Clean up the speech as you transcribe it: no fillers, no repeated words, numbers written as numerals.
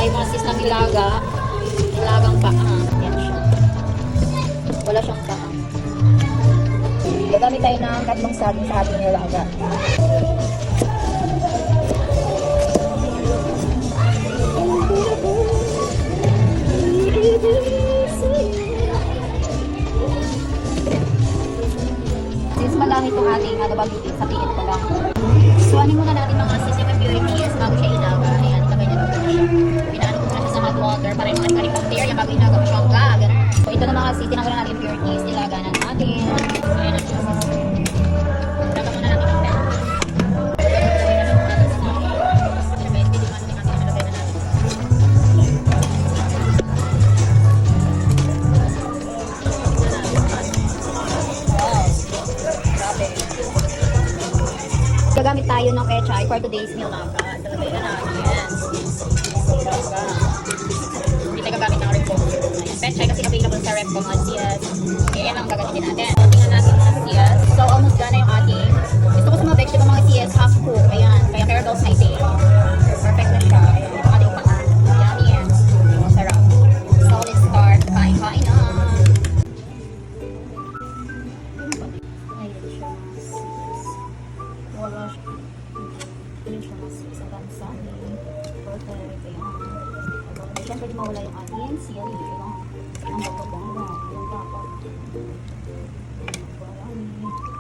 may mga sis na nilagang paa. Yan siya. Wala siyang paa. Gagamit tayo ng 3 saging sa ating nilaga. Since malaki itong ating bagutin, sabihin ko lang. So, ano muna natin mga sis yung impurities bago siya ilaga. Ayan, ilagay na natin siya. Pinaano ko muna siya sa hot water para yung mga bacteria bago ilaga mo siyang ganun. So, ito na mga sis, tinanggal na natin impurities, ilaga na natin. So, ayan na siya sis. Ilaga muna natin ang pen. Gagamit tayo ng pechay for today's meal na. Talagay na natin. Hindi tayo gagamit ng rep ko. Pechay kasi available sa rep ko mga CS. Kaya yan ang gagamitin natin. So, tingnan natin mga CS. So, almost done na yung ating. Gusto ko sa mga vegetable mga CS half cook. Ayan. Kaya carabels na itin. Perfect na siya. Ayan. Yung ating paa. Yummy yan. Sarap. So, let's start. Kain-kain na. Ayan siya. Wala siya. Ayan siya mas sa bansa ni perfect. Ayan. Siyempre di mawala yung ating siya dito. Ang pagkabang yung dapat. Marami.